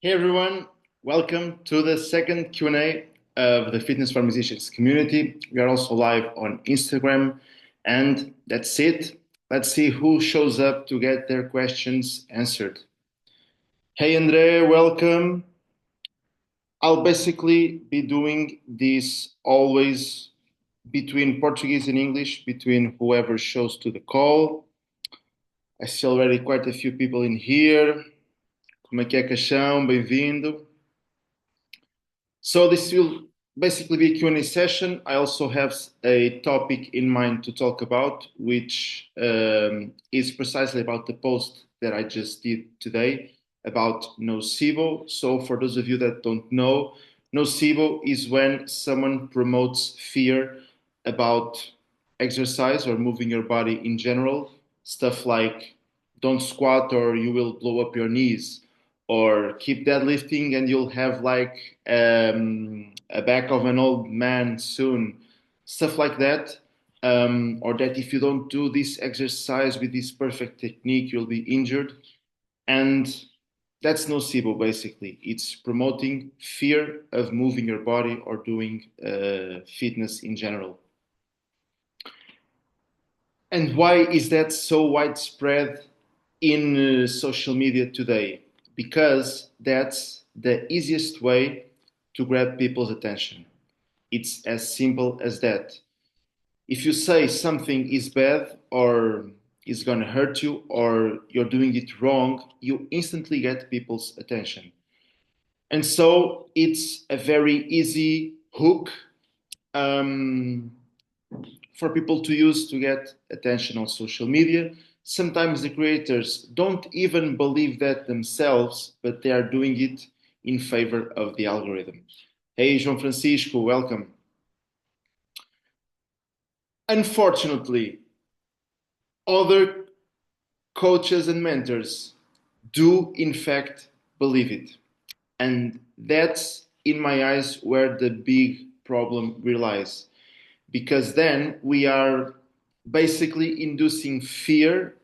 Hey everyone, welcome to the second Q&A of the Fitness for Musicians community. We are also live on Instagram, and that's it. Let's see who shows up to get their questions answered. Hey Andre, welcome. I'll basically be doing this always between Portuguese and English, between whoever shows to the call. I see already quite a few people in here. Como é que é, Caixão? Bem-vindo. So this will basically be a Q&A session. I also have a topic in mind to talk about, which is precisely about the post that I just did today about nocebo. So for those of you that don't know, nocebo is when someone promotes fear about exercise or moving your body in general. Stuff like don't squat or you will blow up your knees, or keep deadlifting and you'll have like a back of an old man soon, stuff like that. Or that if you don't do this exercise with this perfect technique, you'll be injured. And that's nocebo basically. It's promoting fear of moving your body or doing fitness in general. And why is that so widespread in social media today? Because that's the easiest way to grab people's attention. It's as simple as that. If you say something is bad or is going to hurt you or you're doing it wrong, you instantly get people's attention. And so it's a very easy hook um, for people to use to get attention on social media. Sometimes the creators don't even believe that themselves, but they are doing it in favor of the algorithm. Hey, João Francisco, welcome. Unfortunately, other coaches and mentors do, in fact, believe it. And that's, in my eyes, where the big problem relies. Because then we are basically inducing fear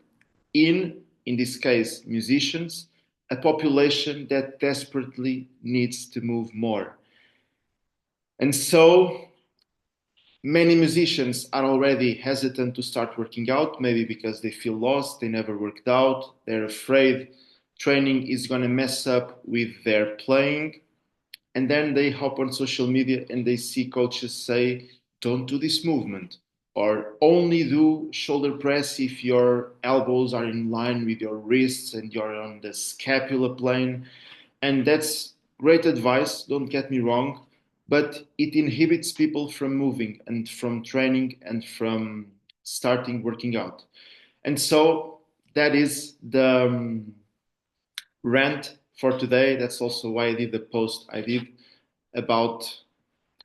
in this case, musicians, a population that desperately needs to move more. And so many musicians are already hesitant to start working out, maybe because they feel lost, they never worked out, they're afraid training is going to mess up with their playing. And then they hop on social media and they see coaches say, don't do this movement, or only do shoulder press if your elbows are in line with your wrists and you're on the scapula plane. And that's great advice, don't get me wrong, but it inhibits people from moving and from training and from starting working out. And so that is the rant for today. That's also why I did the post I did about.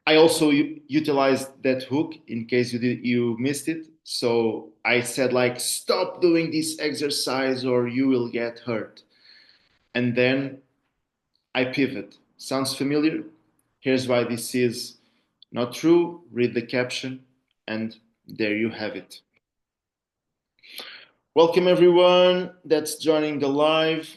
I also utilized that hook in case you missed it. So I said like, stop doing this exercise or you will get hurt. And then I pivot. Sounds familiar? Here's why this is not true. Read the caption, and there you have it. Welcome everyone that's joining the live.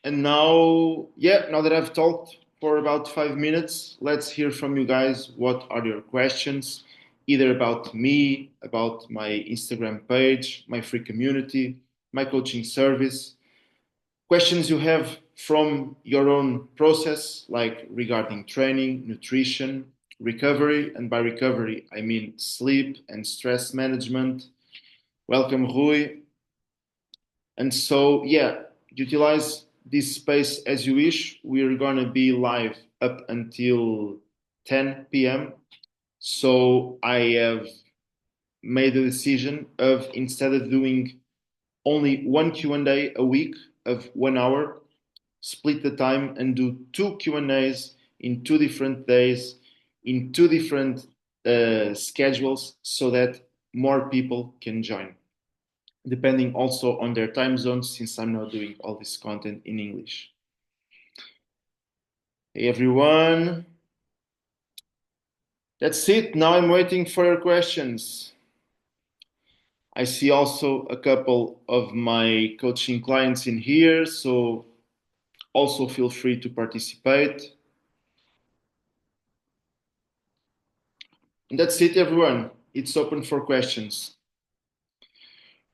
And now that I've talked for about 5 minutes, let's hear from you guys. What are your questions? Either about me, about my Instagram page, my free community, my coaching service. Questions you have from your own process, like regarding training, nutrition, recovery. And by recovery, I mean sleep and stress management. Welcome, Rui. And so, yeah, utilize this space as you wish. We're going to be live up until 10 p.m. So I have made the decision of, instead of doing only one Q&A a week of 1 hour, split the time and do two Q&As in 2 different days, in 2 different schedules, so that more people can join, depending also on their time zones, since I'm now doing all this content in English. Hey everyone, that's it. Now I'm waiting for your questions. I see also a couple of my coaching clients in here, so Also, feel free to participate. And that's it, everyone. It's open for questions.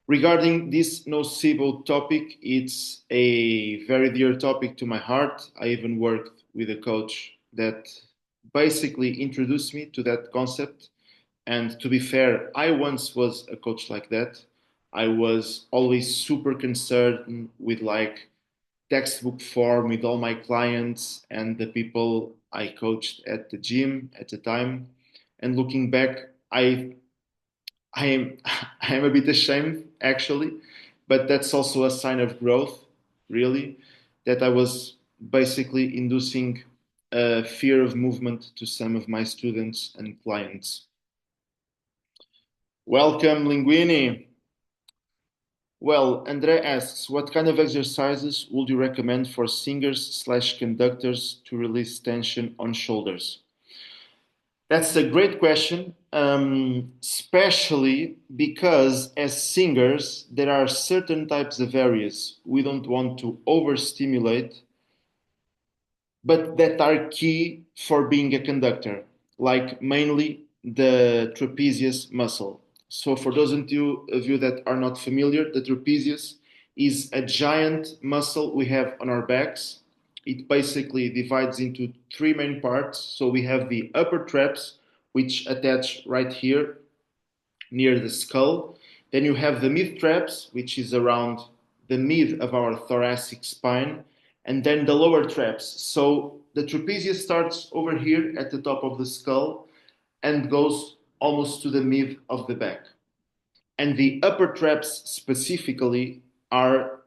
Regarding this nocebo topic, it's a very dear topic to my heart. I even worked with a coach that basically introduced me to that concept. And to be fair, I once was a coach like that. I was always super concerned with like textbook form with all my clients and the people I coached at the gym at the time. And looking back, I am I am a bit ashamed actually, but that's also a sign of growth, really, that I was basically inducing a fear of movement to some of my students and clients. Welcome, Linguini. Well, Andre asks, what kind of exercises would you recommend for singers slash conductors to release tension on shoulders? That's a great question, especially because as singers, there are certain types of areas we don't want to overstimulate, but that are key for being a conductor, like mainly the trapezius muscle. So, for those of you that are not familiar, the trapezius is a giant muscle we have on our backs. It basically divides into three main parts. So, we have the upper traps, which attach right here near the skull. Then you have the mid traps, which is around the mid of our thoracic spine, and then the lower traps. So the trapezius starts over here at the top of the skull and goes almost to the mid of the back. And the upper traps specifically are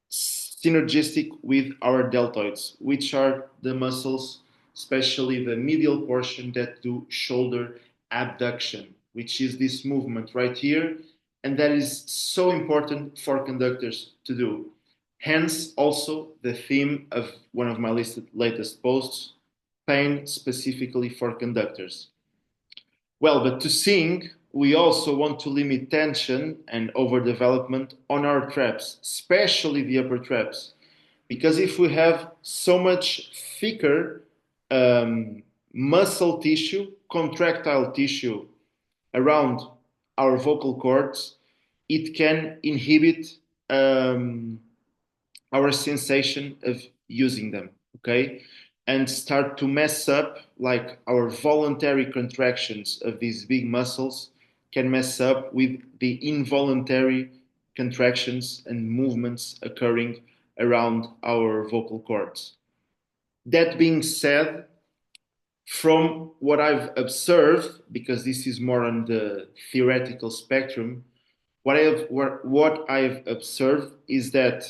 synergistic with our deltoids, which are the muscles, especially the medial portion, that do shoulder abduction, which is this movement right here. And that is so important for conductors to do. Hence, also the theme of one of my latest posts, pain specifically for conductors. Well, but to sing, we also want to limit tension and overdevelopment on our traps, especially the upper traps. Because if we have so much thicker muscle tissue, contractile tissue around our vocal cords, it can inhibit um, our sensation of using them, okay? And start to mess up, like our voluntary contractions of these big muscles can mess up with the involuntary contractions and movements occurring around our vocal cords. That being said, from what I've observed, because this is more on the theoretical spectrum, what I've observed is that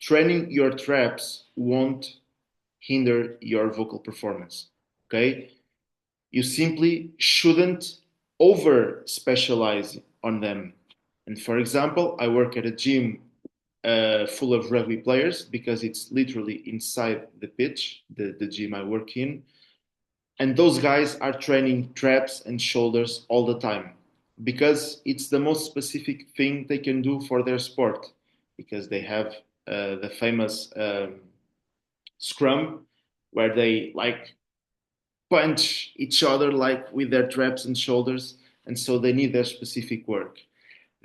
training your traps won't hinder your vocal performance. Okay? You simply shouldn't over specialize on them. And for example, I work at a gym full of rugby players because it's literally inside the pitch, the gym I work in. And those guys are training traps and shoulders all the time because it's the most specific thing they can do for their sport because they have the famous scrum where they like punch each other like with their traps and shoulders, and so they need their specific work.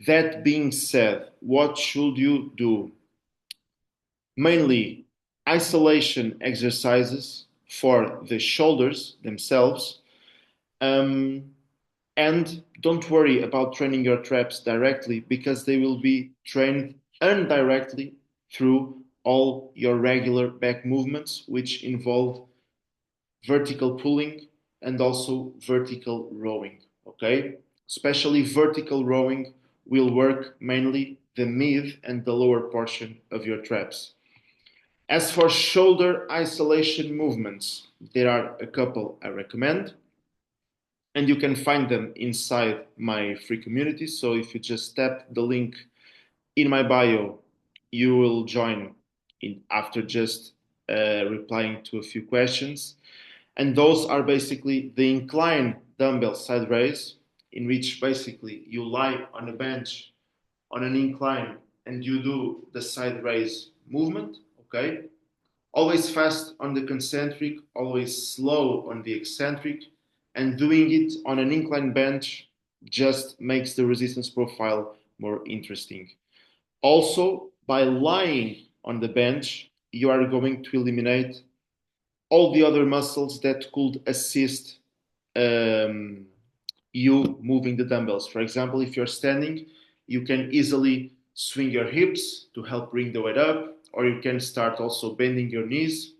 That being said, what should you do? Mainly isolation exercises for the shoulders themselves. Um, and don't worry about training your traps directly because they will be trained indirectly through all your regular back movements, which involve vertical pulling and also vertical rowing. Okay, especially vertical rowing will work mainly the mid and the lower portion of your traps. As for shoulder isolation movements, there are a couple I recommend, and you can find them inside my free community. So if you just tap the link in my bio, you will join in after just replying to a few questions. And those are basically the incline dumbbell side raise, in which basically you lie on a bench on an incline and you do the side raise movement, okay? Always fast on the concentric, always slow on the eccentric, and doing it on an incline bench just makes the resistance profile more interesting. Also, by lying on the bench, you are going to eliminate all the other muscles that could assist um, you moving the dumbbells. For example, if you're standing, you can easily swing your hips to help bring the weight up, or you can start also bending your knees.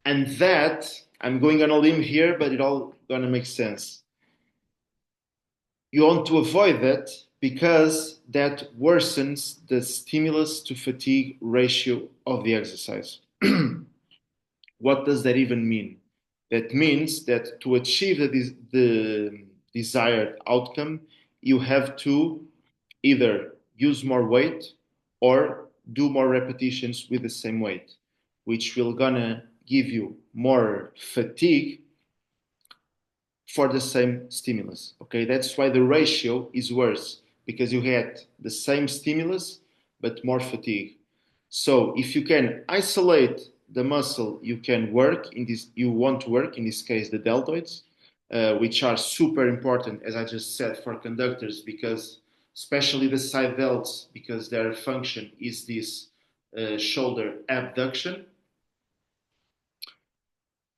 And that, I'm going on a limb here, but it all gonna make sense. You want to avoid that because that worsens the stimulus to fatigue ratio of the exercise. What does that even mean? That means that to achieve the desired outcome, you have to either use more weight or do more repetitions with the same weight, which will gonna give you more fatigue for the same stimulus. Okay, that's why the ratio is worse because you had the same stimulus but more fatigue. So if you can isolate the muscle you can work in this, you want to work in this case the deltoids, which are super important as I just said for conductors because especially the side delts because their function is this shoulder abduction.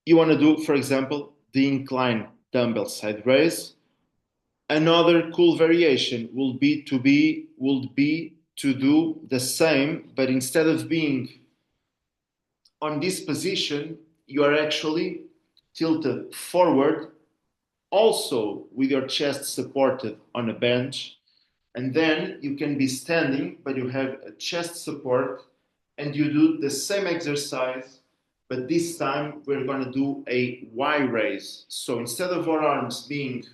You want to do, for example, the incline dumbbell side raise. Another cool variation would be to do the same, but instead of being on this position, you are actually tilted forward, also with your chest supported on a bench, and then you can be standing, but you have a chest support, and you do the same exercise, but this time we're going to do a Y raise. So instead of our arms being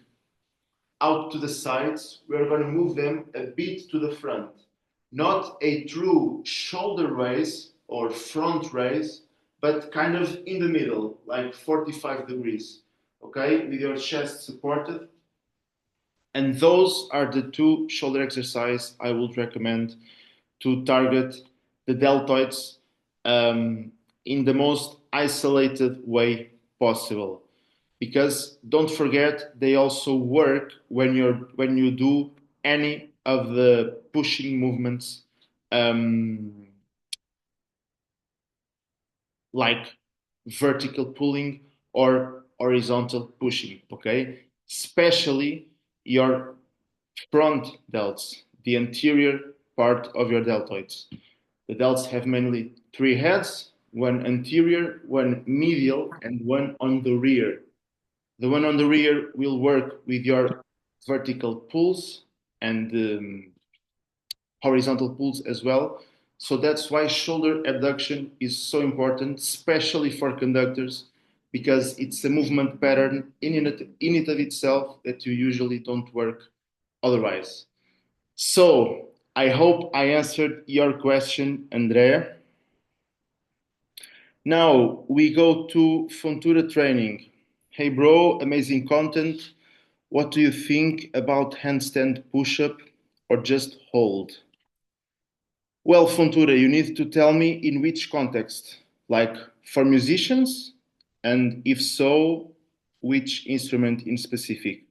out to the sides, we're going to move them a bit to the front. Not a true shoulder raise or front raise, but kind of in the middle, like 45 degrees, okay, with your chest supported. And those are the two shoulder exercises I would recommend to target the deltoids in the most isolated way possible. Because don't forget, they also work when you do any of the pushing movements, um, like vertical pulling or horizontal pushing. Okay, especially your front delts, the anterior part of your deltoids. The delts have mainly three heads, one anterior, one medial, and one on the rear. The one on the rear will work with your vertical pulls and horizontal pulls as well. So that's why shoulder abduction is so important, especially for conductors, because it's a movement pattern in it of itself that you usually don't work otherwise. So I hope I answered your question, Andrea. Now we go to Fontura training. Hey bro, amazing content. What do you think about handstand push-up or just hold? Well, Fontura, you need to tell me in which context, like for musicians, and if so, which instrument in specific.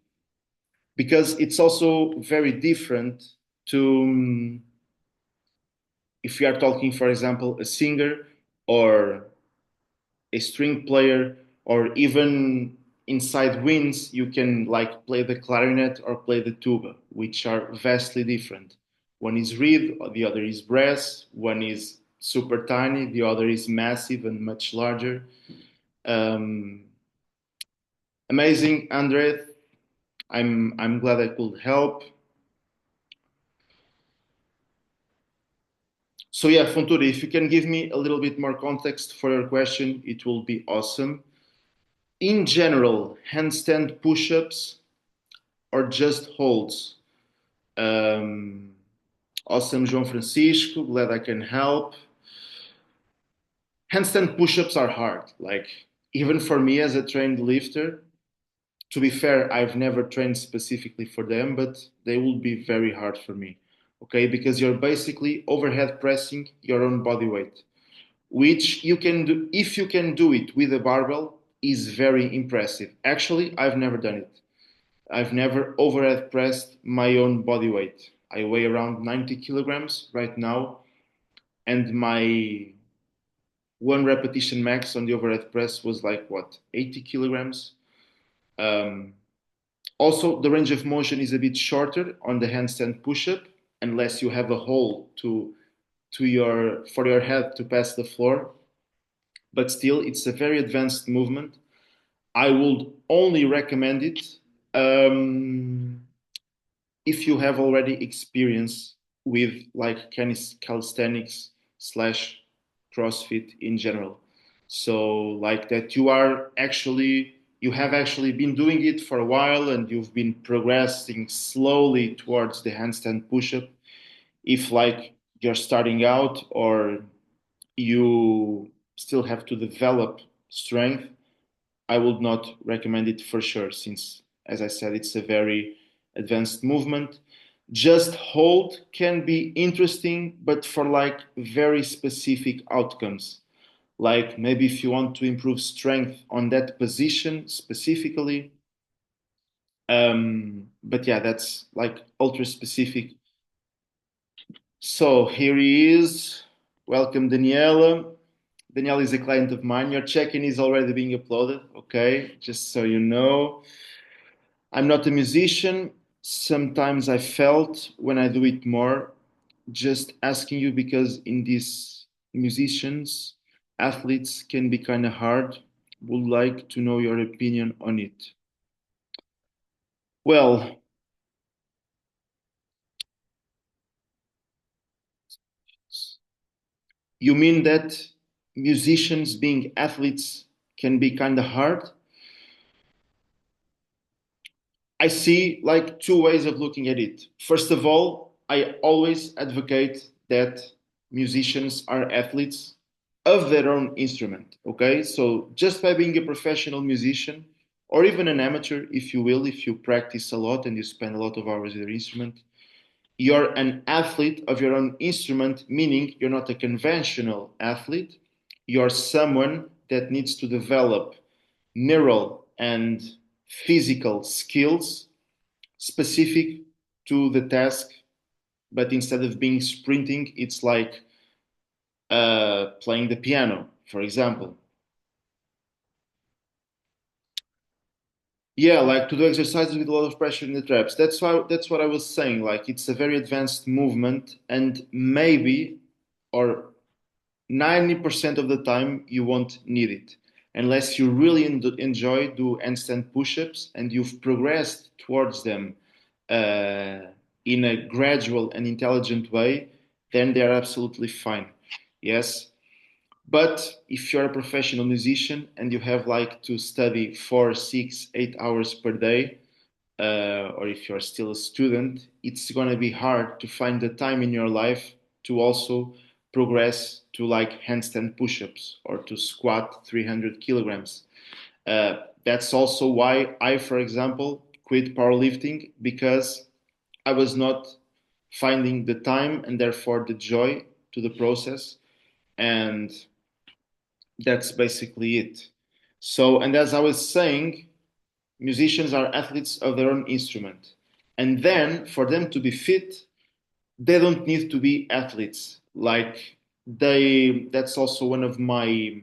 Because it's also very different to if we are talking, for example, a singer or a string player, or even inside winds, you can like play the clarinet or play the tuba, which are vastly different. One is reed, the other is brass. One is super tiny, the other is massive and much larger. Um, Amazing, Andre. I'm glad I could help. So yeah, Fonture, if you can give me a little bit more context for your question, it will be awesome. In general, handstand push-ups or just holds? Um, awesome, João Francisco. Glad I can help. Handstand push-ups are hard. Like even for me as a trained lifter, to be fair, I've never trained specifically for them, but they will be very hard for me. Okay, because you're basically overhead pressing your own body weight. which you can do if you can do it with a barbell is very impressive. Actually, I've never done it. I've never overhead pressed my own body weight. I weigh around 90 kilograms right now, and my one repetition max on the overhead press was like what, 80 kilograms. Um, Also, the range of motion is a bit shorter on the handstand push-up, unless you have a hole to your for your head to pass the floor. But still, it's a very advanced movement. I would only recommend it um, if you have already experience with like calisthenics slash CrossFit in general. So like that you have actually been doing it for a while and you've been progressing slowly towards the handstand push-up. If like you're starting out or you still have to develop strength, I would not recommend it for sure, since, as I said, it's a very advanced movement. Just hold can be interesting, but for like very specific outcomes. Like maybe if you want to improve strength on that position specifically. But yeah, that's like ultra specific. So here he is. Welcome, Daniela. Danielle is a client of mine. Your check-in is already being uploaded, okay? Just so you know. I'm not a musician. Sometimes I felt when I do it more, just asking you because in these musicians, athletes can be kind of hard. Would like to know your opinion on it. Well, you mean that musicians being athletes can be kind of hard? I see like two ways of looking at it. First of all, I always advocate that musicians are athletes of their own instrument. Okay, so just by being a professional musician or even an amateur, if you will, if you practice a lot and you spend a lot of hours with your instrument, you're an athlete of your own instrument, meaning you're not a conventional athlete. You're someone that needs to develop neural and physical skills specific to the task, but instead of being sprinting, it's like playing the piano, for example. Yeah, like to do exercises with a lot of pressure in the traps. That's what I was saying. Like it's a very advanced movement, and maybe or 90% of the time you won't need it unless you really enjoy do handstand push-ups and you've progressed towards them uh, in a gradual and intelligent way, then they're absolutely fine. Yes, but if you're a professional musician and you have like to study 4, 6, 8 hours per day, or if you're still a student, it's going to be hard to find the time in your life to also progress to like handstand push-ups or to squat 300 kilograms. That's also why I, for example, quit powerlifting because I was not finding the time and therefore the joy to the process. And that's basically it. So, and as I was saying, musicians are athletes of their own instrument. And then for them to be fit, they don't need to be athletes. Like that's also one of my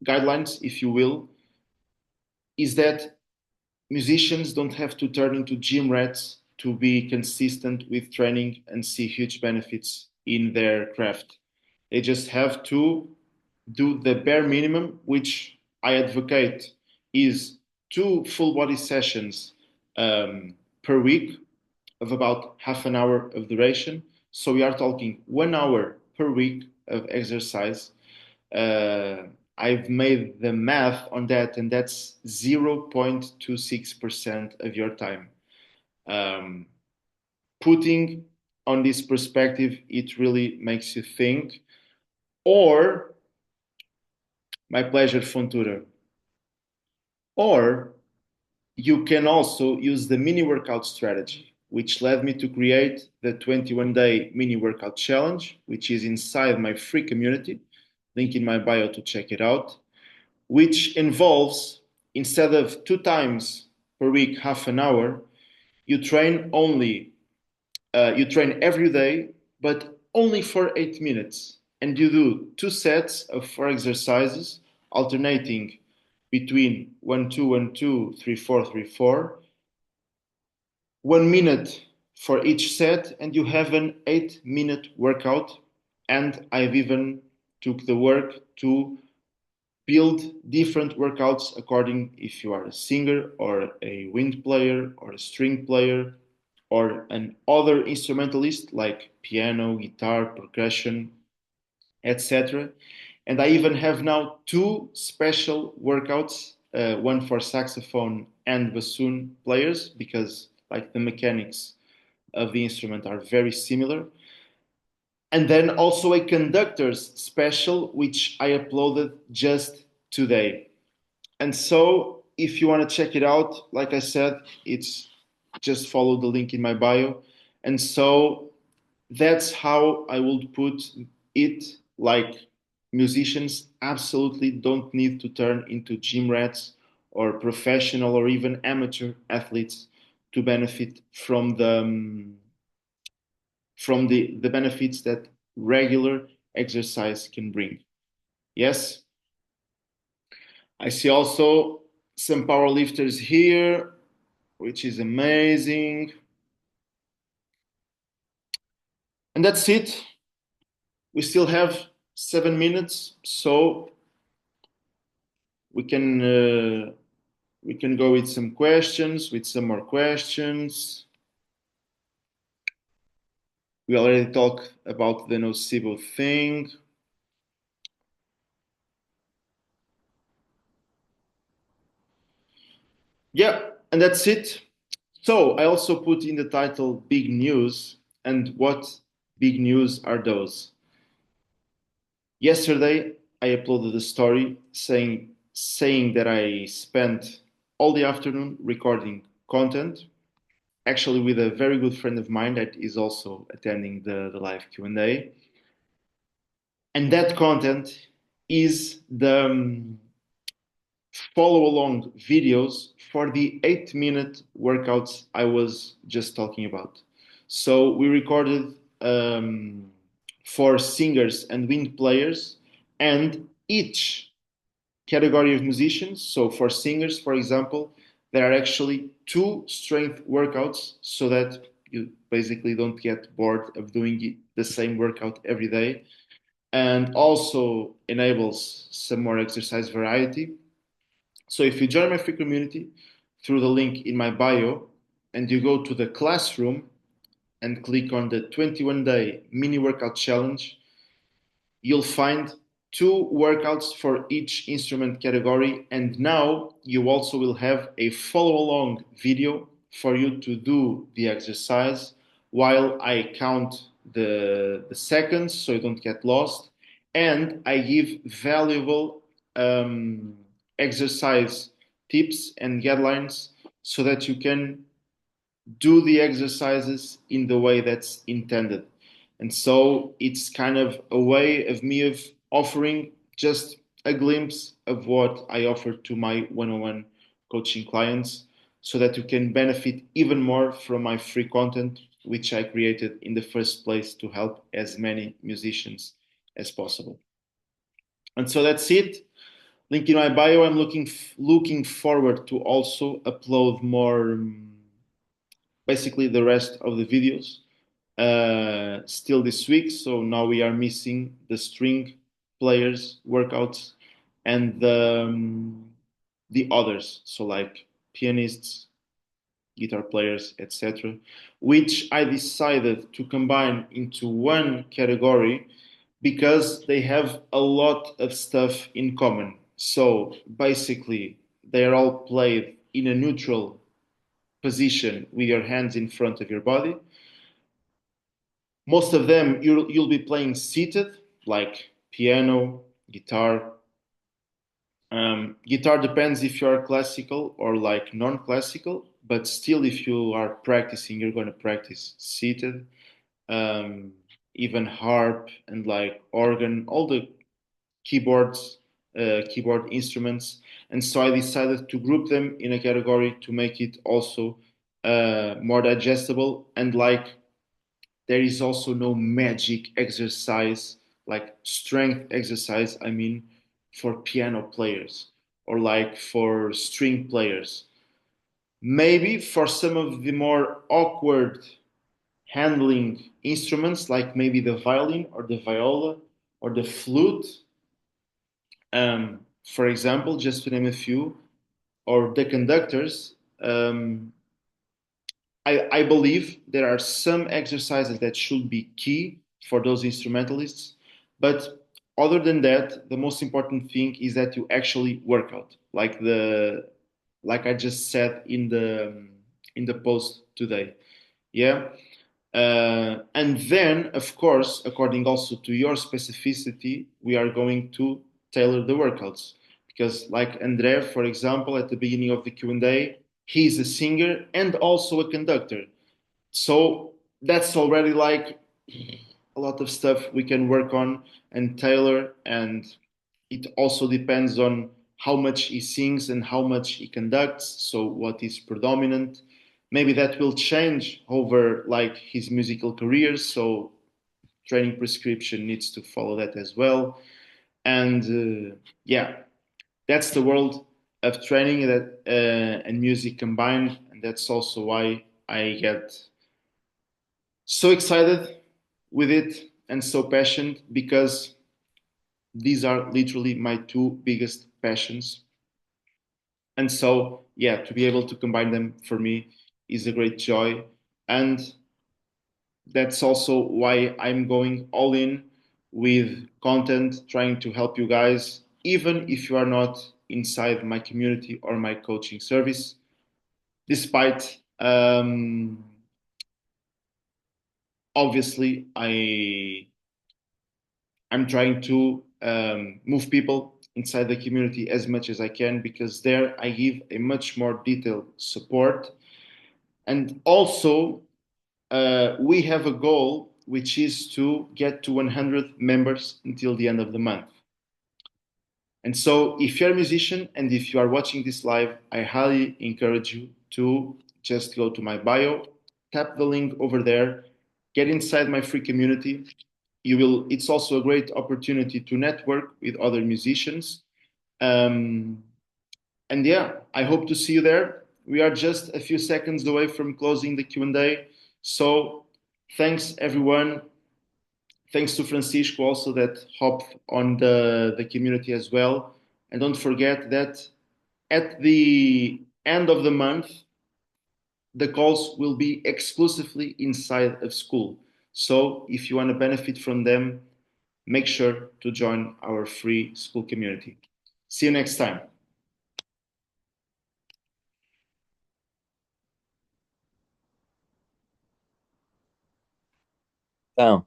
guidelines, if you will, is that musicians don't have to turn into gym rats to be consistent with training and see huge benefits in their craft. They just have to do the bare minimum, which I advocate is 2 full body sessions per week of about half an hour of duration. So we are talking 1 hour per week of exercise. Uh, I've made the math on that, and that's 0.26% of your time. Um, Putting on this perspective, it really makes you think. Or, my pleasure, Fontura. Or you can also use the mini workout strategy. which led me to create the 21-day mini workout challenge, which is inside my free community. Link in my bio to check it out, which involves, instead of 2 times per week, half an hour, you train only, you train every day, but only for 8 minutes. And you do 2 sets of 4 exercises, alternating between 1 2 1 2 3 4 3 4, 1 minute for each set, and you have an 8 minute workout. And I've even took the work to build different workouts according if you are a singer or a wind player or a string player or an other instrumentalist like piano, guitar, percussion, etc. And I even have now two special workouts, one for saxophone and bassoon players, because like the mechanics of the instrument are very similar. And then also a conductor's special, which I uploaded just today. And so if you want to check it out, like I said, it's just follow the link in my bio. And so that's how I would put it. Like, musicians absolutely don't need to turn into gym rats or professional or even amateur athletes to benefit from the benefits that regular exercise can bring. Yes, I see also some power lifters here, which is amazing. And that's it. We still have 7 minutes, so we can uh, we can go with some questions, with some more questions. We already talked about the nocebo thing. Yeah, and that's it. So I also put in the title big news. And what big news are those? Yesterday I uploaded a story saying that I spent all the afternoon recording content, actually with a very good friend of mine that is also attending the live Q&A. And that content is the follow along videos for the 8 minute workouts I was just talking about. So we recorded for singers and wind players, and each category of musicians. So for singers, for example, there are actually two strength workouts so that you basically don't get bored of doing the same workout every day, and also enables some more exercise variety. So if you join my free community through the link in my bio and you go to the classroom and click on the 21-day mini workout challenge, you'll find two workouts for each instrument category. And now you also will have a follow along video for you to do the exercise while I count the seconds so you don't get lost. And I give valuable exercise tips and guidelines so that you can do the exercises in the way that's intended. And so it's kind of a way of me of offering just a glimpse of what I offer to my one-on-one coaching clients so that you can benefit even more from my free content, which I created in the first place to help as many musicians as possible. And so that's it. Link in my bio. I'm looking forward to also upload more, basically the rest of the videos still this week. So now we are missing the string players workouts and the others. So like pianists, guitar players, etc., which I decided to combine into one category because they have a lot of stuff in common. So basically, they are all played in a neutral position with your hands in front of your body. Most of them you'll be playing seated, like piano, guitar. Guitar depends if you are classical or like non-classical, but still, if you are practicing, you're going to practice seated. Um, Even harp and like organ, all the keyboards, keyboard instruments. And so I decided to group them in a category to make it also more digestible. And like there is also no magic exercise, like strength exercise, I mean, for piano players or like for string players. Maybe for some of the more awkward handling instruments, like maybe the violin or the viola or the flute, for example, just to name a few, or the conductors, I believe there are some exercises that should be key for those instrumentalists. But other than that, the most important thing is that you actually work out, like I just said in the post today. Yeah. And then, of course, according also to your specificity, we are going to tailor the workouts. Because, like Andre, for example, at the beginning of the Q&A, he's a singer and also a conductor. So that's already like a lot of stuff we can work on and tailor. And it also depends on how much he sings and how much he conducts. So what is predominant? Maybe that will change over like his musical career. So training prescription needs to follow that as well. And yeah, that's the world of training that and music combined, and that's also why I get so excited with it and so passionate because these are literally my two biggest passions. And so, yeah, to be able to combine them for me is a great joy. And that's also why I'm going all in with content, trying to help you guys, even if you are not inside my community or my coaching service, despite obviously I'm trying to move people inside the community as much as I can because there I give a much more detailed support. And also, we have a goal which is to get to 100 members until the end of the month. And so, if you're a musician and if you are watching this live, I highly encourage you to just go to my bio, tap the link over there, get inside my free community. You will. It's also a great opportunity to network with other musicians. Um, and yeah, I hope to see you there. We are just a few seconds away from closing the Q&A. So thanks everyone. Thanks to Francisco also that hopped on the community as well. And don't forget that at the end of the month, the calls will be exclusively inside of Skool. So if you want to benefit from them, make sure to join our free Skool community. See you next time. Então,